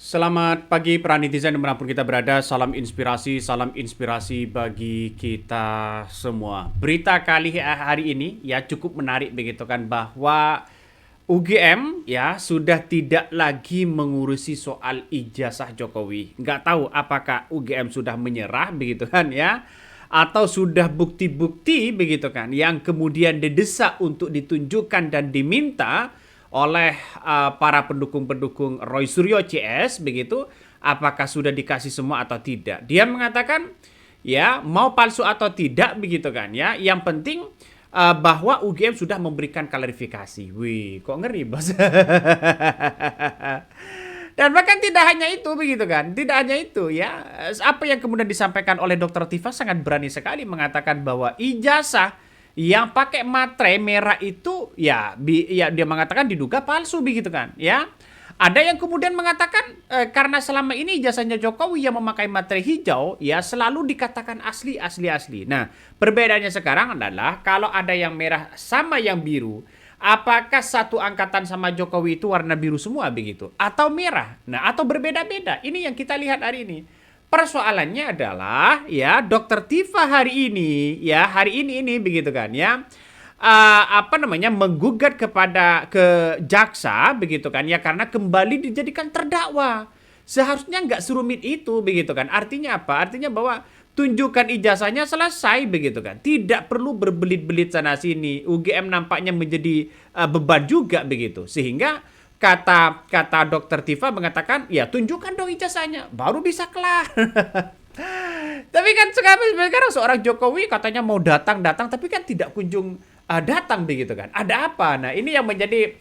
Selamat pagi para netizen dimanapun kita berada, salam inspirasi bagi kita semua. Berita kali hari ini ya cukup menarik begitu kan, bahwa UGM ya sudah tidak lagi mengurusi soal ijazah Jokowi. Nggak tahu apakah UGM sudah menyerah begitu kan ya, atau sudah bukti-bukti begitu kan yang kemudian didesak untuk ditunjukkan dan diminta oleh para pendukung-pendukung Roy Suryo CS begitu, apakah sudah dikasih semua atau tidak. Dia mengatakan ya mau palsu atau tidak begitu kan ya, yang penting bahwa UGM sudah memberikan klarifikasi. Wih, kok ngeri bos. Dan bahkan tidak hanya itu begitu kan, tidak hanya itu ya, apa yang kemudian disampaikan oleh Dr. Tifa sangat berani sekali mengatakan bahwa ijazah yang pakai materai merah itu ya, dia mengatakan diduga palsu begitu kan ya. Ada yang kemudian mengatakan karena selama ini ijazahnya Jokowi yang memakai materai hijau ya selalu dikatakan asli. Nah, perbedaannya sekarang adalah kalau ada yang merah sama yang biru, apakah satu angkatan sama Jokowi itu warna biru semua begitu atau merah? Nah, atau berbeda-beda? Ini yang kita lihat hari ini. Persoalannya adalah ya Dr. Tifa hari ini begitu kan ya, menggugat ke jaksa begitu kan ya, karena kembali dijadikan terdakwa. Seharusnya nggak serumit itu begitu kan. Artinya apa? Artinya bahwa tunjukkan ijazahnya selesai begitu kan. Tidak perlu berbelit-belit sana sini. UGM nampaknya menjadi beban juga begitu. Sehingga kata Dokter Tifa mengatakan, ya tunjukkan dong ijazahnya, baru bisa kelar. Tapi kan sekarang seorang Jokowi katanya mau datang, tapi kan tidak kunjung datang begitu kan. Ada apa? Nah, ini yang menjadi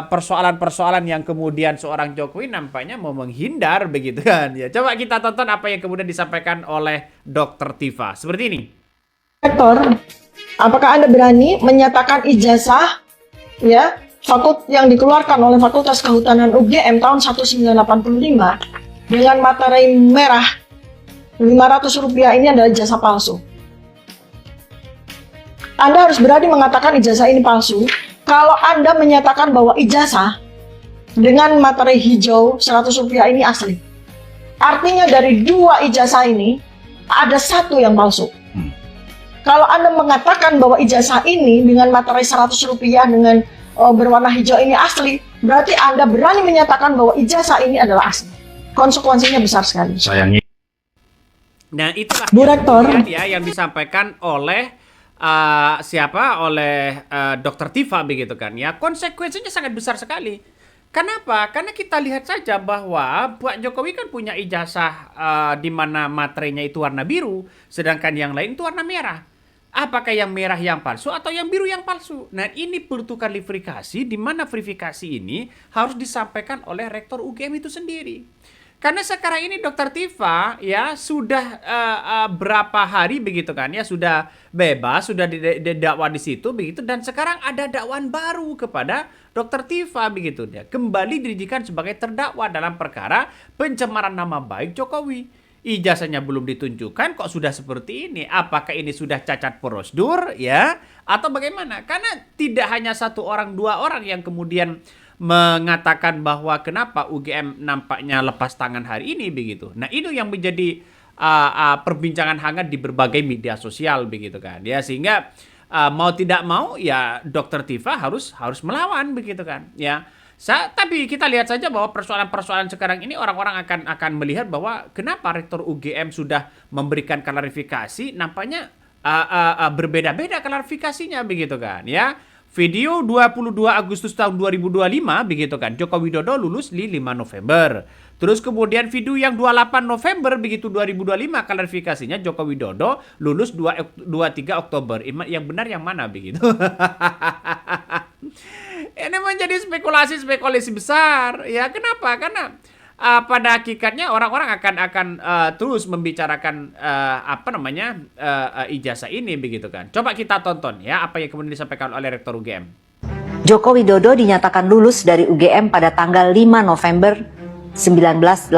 persoalan-persoalan yang kemudian seorang Jokowi nampaknya mau menghindar begitu kan. Ya, coba kita tonton apa yang kemudian disampaikan oleh Dokter Tifa. Seperti ini. Rektor, apakah Anda berani menyatakan ijazah ya yang dikeluarkan oleh Fakultas Kehutanan UGM tahun 1985 dengan materai merah Rp500 ini adalah ijazah palsu? Anda harus berani mengatakan ijazah ini palsu kalau Anda menyatakan bahwa ijazah dengan materai hijau Rp100 ini asli. Artinya dari dua ijazah ini ada satu yang palsu. Kalau Anda mengatakan bahwa ijazah ini dengan materai Rp100 dengan berwarna hijau ini asli, berarti Anda berani menyatakan bahwa ijazah ini adalah asli. Konsekuensinya besar sekali. Sayangnya. Nah, itulah Bu Rektor yang disampaikan oleh Dr. Tifa begitu kan ya. Konsekuensinya sangat besar sekali. Kenapa? Karena kita lihat saja bahwa Pak Jokowi kan punya ijazah di mana materainya itu warna biru, sedangkan yang lain itu warna merah. Apakah yang merah yang palsu atau yang biru yang palsu? Nah, ini perlu klarifikasi, di mana verifikasi ini harus disampaikan oleh Rektor UGM itu sendiri. Karena sekarang ini Dr. Tifa ya sudah berapa hari begitu kan ya, sudah bebas, sudah didakwa di situ begitu, dan sekarang ada dakwaan baru kepada Dr. Tifa begitu, dia kembali didirikan sebagai terdakwa dalam perkara pencemaran nama baik Jokowi. Ijazahnya belum ditunjukkan kok sudah seperti ini. Apakah ini sudah cacat prosedur ya atau bagaimana? Karena tidak hanya satu orang, dua orang yang kemudian mengatakan bahwa kenapa UGM nampaknya lepas tangan hari ini begitu. Nah, itu yang menjadi perbincangan hangat di berbagai media sosial begitu kan ya, sehingga mau tidak mau ya Dr. Tifa harus melawan begitu kan ya. Tapi kita lihat saja bahwa persoalan-persoalan sekarang ini orang-orang akan melihat bahwa kenapa Rektor UGM sudah memberikan klarifikasi, nampaknya berbeda-beda klarifikasinya begitu kan ya. Video 22 Agustus tahun 2025 begitu kan, Joko Widodo lulus di 5 November. Terus kemudian video yang 28 November begitu 2025 klarifikasinya, Joko Widodo lulus 23 Oktober. Yang benar yang mana begitu? Ini menjadi spekulasi besar ya. Kenapa? Karena pada hakikatnya orang-orang akan terus membicarakan ijazah ini begitu kan. Coba kita tonton ya apa yang kemudian disampaikan oleh Rektor UGM. Joko Widodo dinyatakan lulus dari UGM pada tanggal 5 November 1985.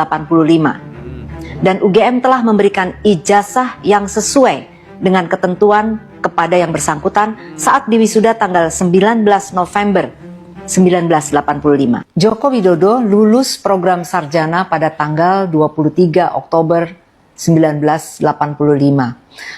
Dan UGM telah memberikan ijazah yang sesuai dengan ketentuan kepada yang bersangkutan saat diwisuda tanggal 19 November 1985. Joko Widodo lulus program sarjana pada tanggal 23 Oktober 1985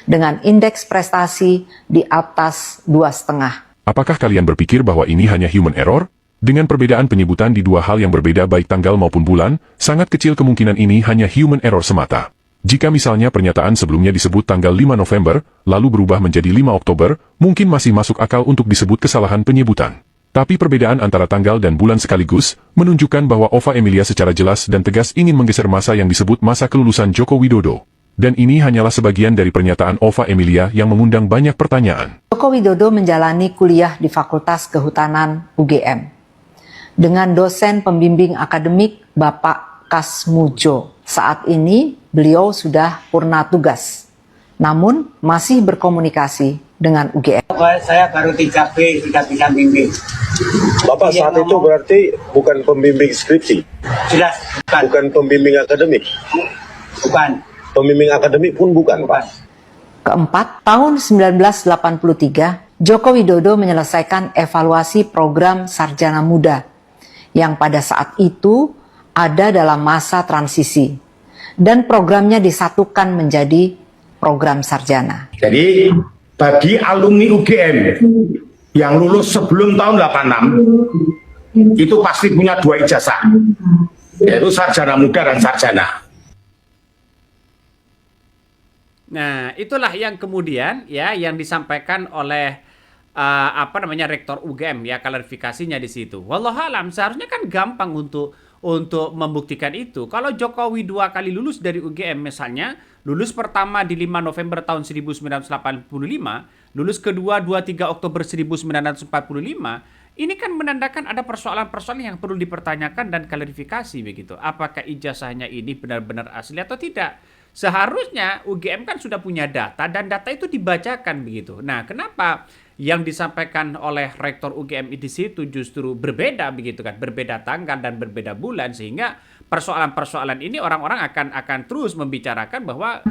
dengan indeks prestasi di atas 2,5. Apakah kalian berpikir bahwa ini hanya human error? Dengan perbedaan penyebutan di dua hal yang berbeda baik tanggal maupun bulan, sangat kecil kemungkinan ini hanya human error semata. Jika misalnya pernyataan sebelumnya disebut tanggal 5 November, lalu berubah menjadi 5 Oktober, mungkin masih masuk akal untuk disebut kesalahan penyebutan. Tapi perbedaan antara tanggal dan bulan sekaligus menunjukkan bahwa Ova Emilia secara jelas dan tegas ingin menggeser masa yang disebut masa kelulusan Joko Widodo. Dan ini hanyalah sebagian dari pernyataan Ova Emilia yang mengundang banyak pertanyaan. Joko Widodo menjalani kuliah di Fakultas Kehutanan UGM dengan dosen pembimbing akademik Bapak Kasmujo. Saat ini beliau sudah purna tugas, namun masih berkomunikasi dengan UGM. Saya baru 3B, tidak bisa bimbing. Bapak saat itu berarti bukan pembimbing skripsi? Jelas, bukan. Bukan pembimbing akademik? Bukan. Pembimbing akademik pun bukan, Pak? Keempat, tahun 1983, Joko Widodo menyelesaikan evaluasi program Sarjana Muda yang pada saat itu ada dalam masa transisi dan programnya disatukan menjadi program sarjana. Jadi bagi alumni UGM yang lulus sebelum tahun 86 itu pasti punya 2 ijazah, yaitu sarjana muda dan sarjana. Nah, itulah yang kemudian ya yang disampaikan oleh Rektor UGM ya, klarifikasinya di situ. Wallahualam, seharusnya kan gampang untuk membuktikan itu. Kalau Jokowi 2 kali lulus dari UGM misalnya, lulus pertama di 5 November tahun 1985, lulus kedua 23 Oktober 1945, ini kan menandakan ada persoalan-persoalan yang perlu dipertanyakan dan klarifikasi begitu. Apakah ijazahnya ini benar-benar asli atau tidak? Seharusnya UGM kan sudah punya data dan data itu dibacakan begitu. Nah, kenapa yang disampaikan oleh Rektor UGM di situ justru berbeda begitu kan, berbeda tanggal dan berbeda bulan, sehingga persoalan-persoalan ini orang-orang akan terus membicarakan bahwa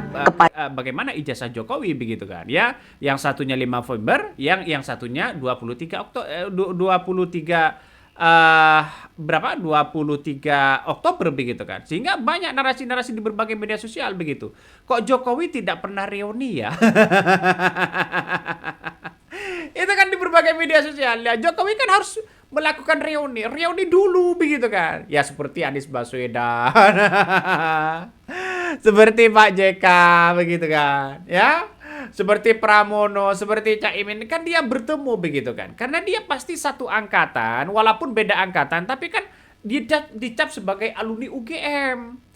bagaimana ijazah Jokowi begitu kan ya, yang satunya 5 November, yang satunya 23 Oktober begitu kan, sehingga banyak narasi-narasi di berbagai media sosial begitu. Kok Jokowi tidak pernah reuni ya? Itu kan di berbagai media sosial ya, Jokowi kan harus melakukan reuni dulu begitu kan ya, seperti Anies Baswedan seperti Pak JK begitu kan ya, seperti Pramono, seperti Caimin, kan dia bertemu begitu kan, karena dia pasti satu angkatan walaupun beda angkatan, tapi kan dicap sebagai alumni UGM.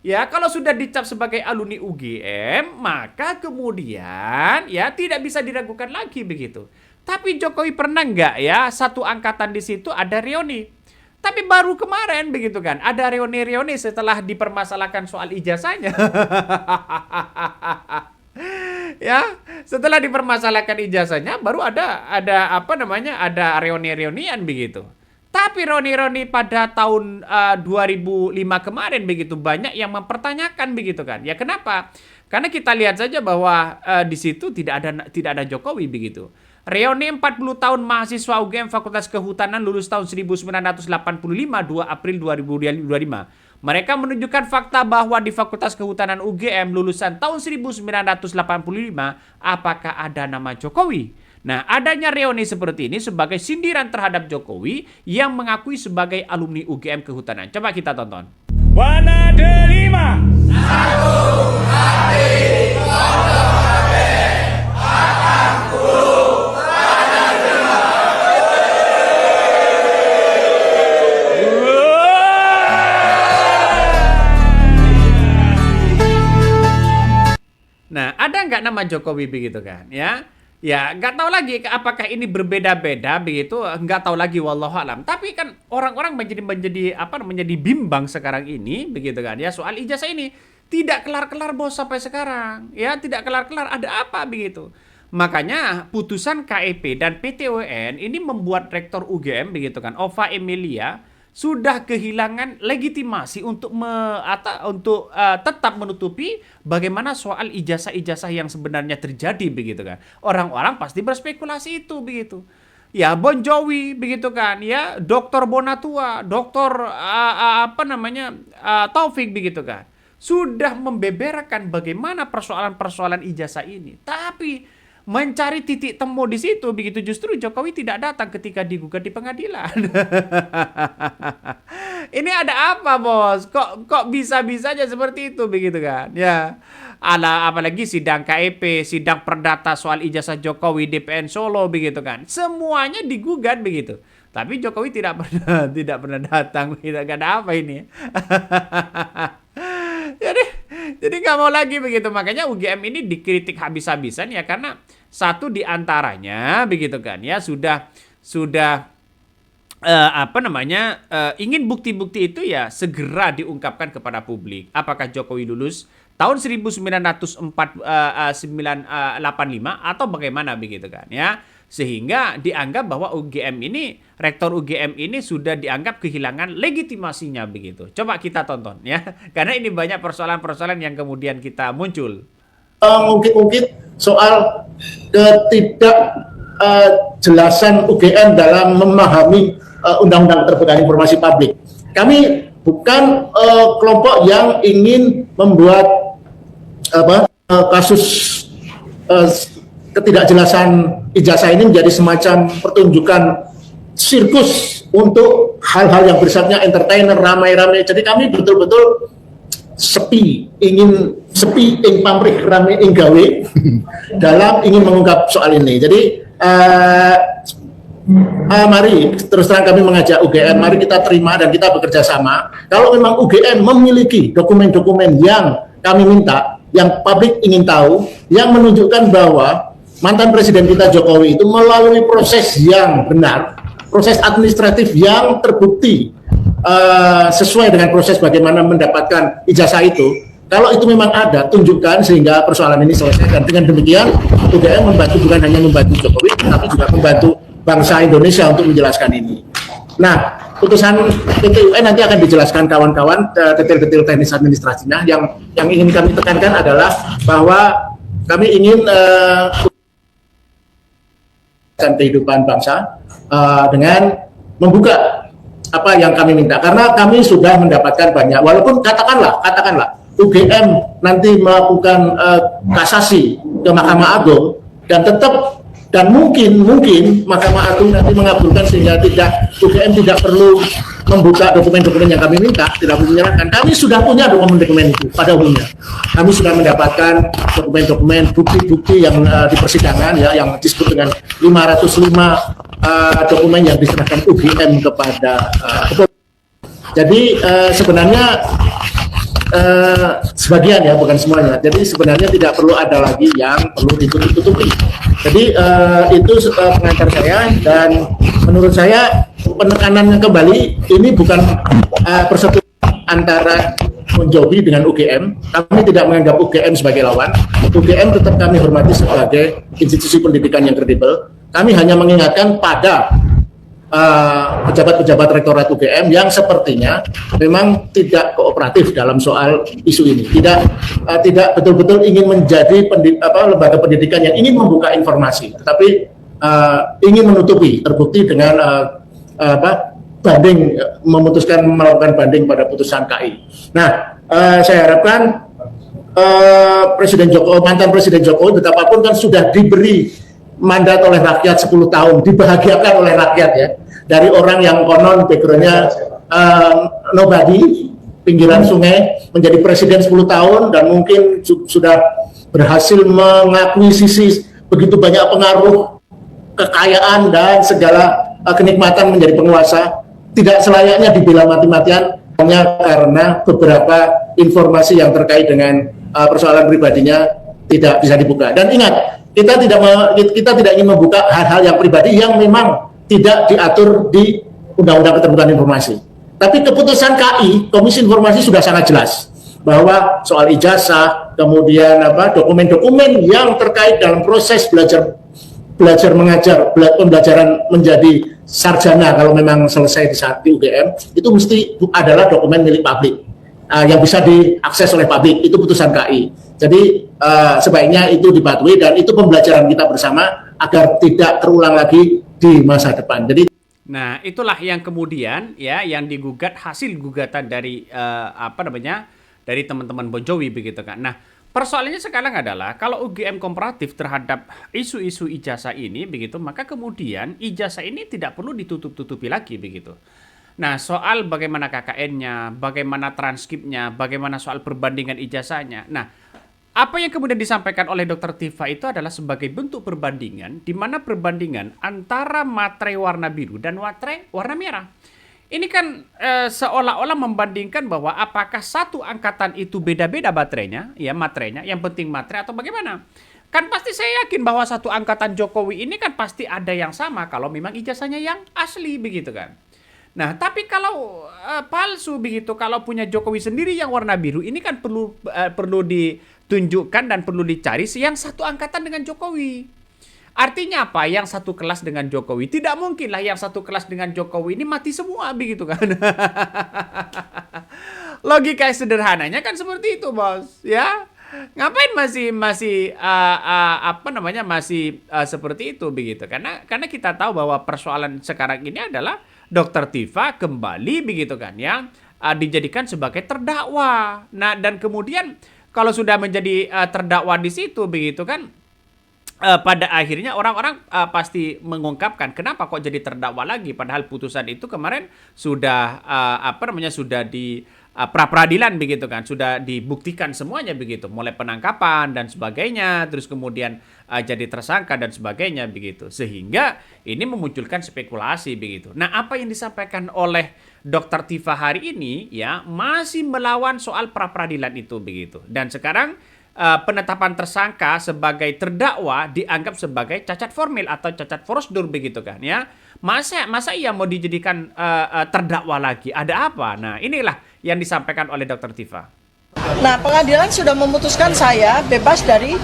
Ya, kalau sudah dicap sebagai alumni UGM, maka kemudian ya tidak bisa diragukan lagi begitu. Tapi Jokowi pernah nggak ya satu angkatan di situ ada reuni? Tapi baru kemarin begitu kan, ada reuni-reuni setelah dipermasalahkan soal ijazahnya. Ya, setelah dipermasalahkan ijazahnya baru ada reuni-reunian begitu. Tapi reuni-reuni pada tahun 2005 kemarin begitu banyak yang mempertanyakan begitu kan. Ya kenapa? Karena kita lihat saja bahwa di situ tidak ada Jokowi begitu. Reuni 40 tahun mahasiswa UGM Fakultas Kehutanan lulus tahun 1985 2 April 2025. Mereka menunjukkan fakta bahwa di Fakultas Kehutanan UGM lulusan tahun 1985 apakah ada nama Jokowi? Nah, adanya reuni seperti ini sebagai sindiran terhadap Jokowi yang mengakui sebagai alumni UGM Kehutanan. Coba kita tonton. Wana delima. Nah, ada nggak nama Jokowi begitu kan? Ya, nggak tahu lagi apakah ini berbeda-beda begitu, nggak tahu lagi wallahualam. Tapi kan orang-orang menjadi bimbang sekarang ini begitu kan ya, soal ijazah ini tidak kelar-kelar bos sampai sekarang. Ya, tidak kelar-kelar, ada apa begitu. Makanya putusan KEP dan PTWN ini membuat Rektor UGM begitu kan, Ova Emilia sudah kehilangan legitimasi untuk tetap menutupi bagaimana soal ijazah-ijazah yang sebenarnya terjadi begitu kan. Orang-orang pasti berspekulasi itu begitu. ya Bon Jovi begitu kan, ya Dr. Bonatua, Dr. Taufik begitu kan, sudah membeberkan bagaimana persoalan-persoalan ijazah ini. Tapi mencari titik temu di situ begitu, justru Jokowi tidak datang ketika digugat di pengadilan. Ini ada apa, Bos? Kok bisa-bisanya seperti itu begitu kan? Ya. Apalagi sidang KEP, sidang perdata soal ijazah Jokowi di PN Solo begitu kan. Semuanya digugat begitu. Tapi Jokowi tidak pernah datang. Tidak ada apa ini. Jadi nggak mau lagi begitu. Makanya UGM ini dikritik habis-habisan ya, karena satu di antaranya begitu kan ya sudah ingin bukti-bukti itu ya segera diungkapkan kepada publik. Apakah Jokowi lulus tahun 1985 atau bagaimana begitu kan ya, sehingga dianggap bahwa rektor UGM ini sudah dianggap kehilangan legitimasinya begitu. Coba kita tonton ya, karena ini banyak persoalan-persoalan yang kemudian kita muncul. Ungkit-ungkit soal ketidakjelasan UGM dalam memahami Undang-Undang Keterbukaan Informasi Publik. Kami bukan kelompok yang ingin membuat kasus ketidakjelasan ijazah ini menjadi semacam pertunjukan sirkus untuk hal-hal yang bersifat entertainer, ramai-ramai. Jadi kami betul-betul sepi ing pamrih rame ing gawe dalam ingin mengungkap soal ini. Jadi mari terus terang kami mengajak UGM, mari kita terima dan kita bekerja sama. Kalau memang UGM memiliki dokumen-dokumen yang kami minta, yang publik ingin tahu, yang menunjukkan bahwa mantan presiden kita Jokowi itu melalui proses yang benar, proses administratif yang terbukti sesuai dengan proses bagaimana mendapatkan ijazah itu. Kalau itu memang ada, tunjukkan sehingga persoalan ini selesai. Dan dengan demikian UGM membantu, bukan hanya membantu Jokowi, tapi juga membantu bangsa Indonesia untuk menjelaskan ini. Nah, putusan PT UN nanti akan dijelaskan kawan-kawan detail-detail teknis administrasinya. Yang ingin kami tekankan adalah bahwa kami ingin kehidupan bangsa dengan membuka apa yang kami minta, karena kami sudah mendapatkan banyak, walaupun katakanlah UGM nanti melakukan kasasi ke Mahkamah Agung dan mungkin Mahkamah Agung nanti mengabulkan sehingga UGM tidak perlu membuka dokumen-dokumen yang kami minta, tidak perlu menyerahkan. Kami sudah punya dokumen-dokumen itu pada umumnya. Kami sudah mendapatkan dokumen-dokumen bukti-bukti yang di persidangan ya, yang disebut dengan 505 dokumen yang diserahkan UGM kepada jadi sebenarnya sebagian ya, bukan semuanya. Jadi sebenarnya tidak perlu ada lagi yang perlu ditutup-tutupi. Jadi itu pengantar saya, dan menurut saya penekanannya kembali ini bukan persetujuan antara Bon Jovi dengan UGM. Kami tidak menganggap UGM sebagai lawan. UGM tetap kami hormati sebagai institusi pendidikan yang kredibel. Kami hanya mengingatkan pada pejabat-pejabat rektorat UGM yang sepertinya memang tidak kooperatif dalam soal isu ini, tidak betul-betul ingin menjadi lembaga pendidikan yang ingin membuka informasi, tetapi ingin menutupi, terbukti dengan banding, memutuskan melakukan banding pada putusan KI. Nah, saya harapkan mantan Presiden Jokowi betapapun kan sudah diberi mandat oleh rakyat 10 tahun, dibahagiakan oleh rakyat ya, dari orang yang konon backgroundnya nobody, pinggiran sungai, menjadi presiden 10 tahun dan mungkin sudah berhasil mengakuisisi begitu banyak pengaruh, kekayaan dan segala kenikmatan menjadi penguasa. Tidak selayaknya dibela mati-matian hanya karena beberapa informasi yang terkait dengan persoalan pribadinya tidak bisa dibuka. Dan ingat, kita tidak ingin membuka hal-hal yang pribadi yang memang tidak diatur di Undang-Undang Keterbukaan Informasi. Tapi keputusan KI, Komisi Informasi sudah sangat jelas bahwa soal ijazah, kemudian dokumen-dokumen yang terkait dalam proses belajar mengajar, pembelajaran menjadi sarjana kalau memang selesai di UGM, itu mesti adalah dokumen milik publik yang bisa diakses oleh publik. Itu putusan KI. Jadi sebaiknya itu dipatuhi, dan itu pembelajaran kita bersama agar tidak terulang lagi di masa depan. Jadi Nah, itulah yang kemudian ya yang digugat hasil gugatan dari dari teman-teman Bonjowi begitu kan. Nah, persoalannya sekarang adalah kalau UGM komparatif terhadap isu-isu ijazah ini begitu, maka kemudian ijazah ini tidak perlu ditutup-tutupi lagi begitu. Nah, soal bagaimana KKN-nya, bagaimana transkripnya, bagaimana soal perbandingan ijazahnya. Nah, apa yang kemudian disampaikan oleh Dr. Tifa itu adalah sebagai bentuk perbandingan, di mana perbandingan antara materai warna biru dan materai warna merah. Ini kan seolah-olah membandingkan bahwa apakah satu angkatan itu beda-beda baterainya, ya materainya, yang penting materai atau bagaimana. Kan pasti saya yakin bahwa satu angkatan Jokowi ini kan pasti ada yang sama kalau memang ijazahnya yang asli begitu kan. Nah, tapi kalau palsu begitu, kalau punya Jokowi sendiri yang warna biru, ini kan perlu ditunjukkan dan perlu dicari yang satu angkatan dengan Jokowi. Artinya apa? Yang satu kelas dengan Jokowi. Tidak mungkin lah yang satu kelas dengan Jokowi ini mati semua begitu kan. Logika sederhananya kan seperti itu, Bos, ya. Ngapain masih seperti itu begitu? Karena kita tahu bahwa persoalan sekarang ini adalah Dr. Tifa kembali begitu kan yang dijadikan sebagai terdakwa. Nah, dan kemudian kalau sudah menjadi terdakwa di situ begitu kan, pada akhirnya orang-orang pasti mengungkapkan kenapa kok jadi terdakwa lagi, padahal putusan itu kemarin sudah sudah di pra-peradilan begitu kan, sudah dibuktikan semuanya begitu, mulai penangkapan dan sebagainya, terus kemudian jadi tersangka dan sebagainya begitu, sehingga ini memunculkan spekulasi begitu. Nah, apa yang disampaikan oleh Dr. Tifa hari ini ya masih melawan soal pra-peradilan itu begitu, dan sekarang penetapan tersangka sebagai terdakwa dianggap sebagai cacat formil atau cacat prosedur begitu kan ya. Masa ia mau dijadikan terdakwa lagi? Ada apa? Nah, inilah yang disampaikan oleh Dr. Tifa. Nah, pengadilan sudah memutuskan saya bebas dari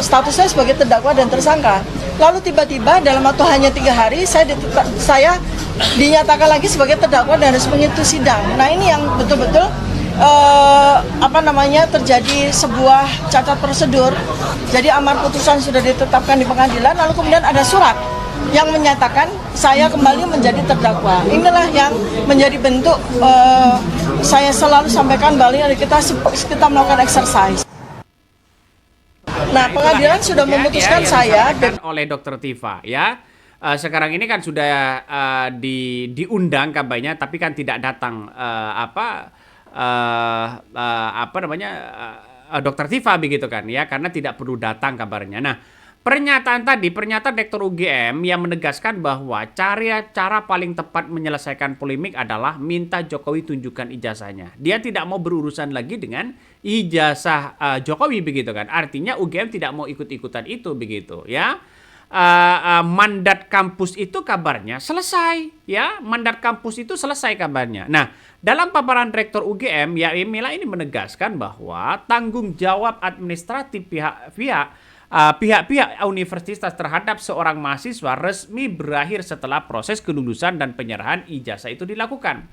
statusnya sebagai terdakwa dan tersangka. Lalu tiba-tiba dalam waktu hanya 3 hari saya dinyatakan lagi sebagai terdakwa dan harus mengikuti sidang. Nah, ini yang betul-betul terjadi sebuah cacat prosedur. Jadi amar putusan sudah ditetapkan di pengadilan, lalu kemudian ada surat yang menyatakan saya kembali menjadi terdakwa. Inilah yang menjadi bentuk saya selalu sampaikan balik kita melakukan exercise. Nah, pengadilan sudah memutuskan saya oleh Dr. Tifa ya. Sekarang ini kan sudah diundang kabarnya, tapi kan tidak datang Dr. Tifa begitu kan ya, karena tidak perlu datang kabarnya. Nah, pernyataan Rektor UGM yang menegaskan bahwa cara paling tepat menyelesaikan polemik adalah minta Jokowi tunjukkan ijazahnya. Dia tidak mau berurusan lagi dengan ijazah Jokowi begitu kan. Artinya UGM tidak mau ikut-ikutan itu begitu ya. Mandat kampus itu kabarnya selesai ya, mandat kampus itu selesai kabarnya. Nah, dalam paparan Rektor UGM Yaimila ini menegaskan bahwa tanggung jawab administratif pihak-pihak universitas terhadap seorang mahasiswa resmi berakhir setelah proses kelulusan dan penyerahan ijazah itu dilakukan.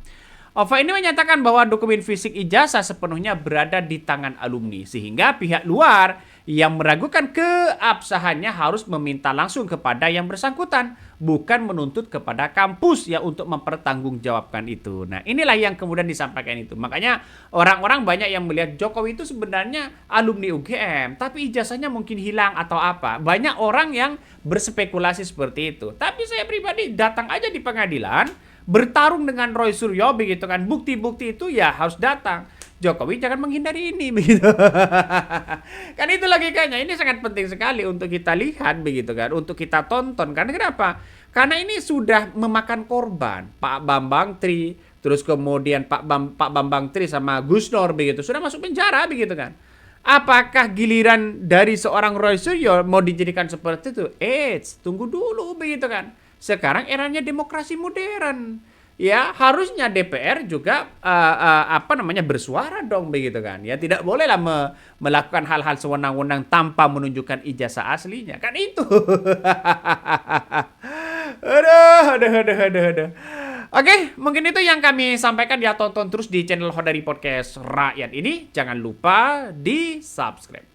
OVA ini menyatakan bahwa dokumen fisik ijazah sepenuhnya berada di tangan alumni, sehingga pihak luar yang meragukan keabsahannya harus meminta langsung kepada yang bersangkutan, bukan menuntut kepada kampus ya untuk mempertanggungjawabkan itu. Nah, inilah yang kemudian disampaikan itu. Makanya orang-orang banyak yang melihat Jokowi itu sebenarnya alumni UGM, tapi ijazahnya mungkin hilang atau apa. Banyak orang yang berspekulasi seperti itu. Tapi saya pribadi datang aja di pengadilan, bertarung dengan Roy Suryo begitu kan, bukti-bukti itu ya harus datang. Jokowi jangan menghindari ini begitu. Kan itu logikanya. Ini sangat penting sekali untuk kita lihat begitu kan, untuk kita tonton. Karena kenapa? Karena ini sudah memakan korban. Pak Bambang Tri, terus kemudian Pak Bambang Tri sama Gus Nur begitu sudah masuk penjara begitu kan. Apakah giliran dari seorang Roy Suryo mau dijadikan seperti itu? Tunggu dulu begitu kan. Sekarang eranya demokrasi modern. Ya, harusnya DPR juga bersuara dong begitu kan. Ya, tidak bolehlah melakukan hal-hal sewenang-wenang tanpa menunjukkan ijazah aslinya. Kan itu. Aduh. Oke, mungkin itu yang kami sampaikan ya. Tonton terus di channel Hodari Podcast Rakyat ini. Jangan lupa di subscribe.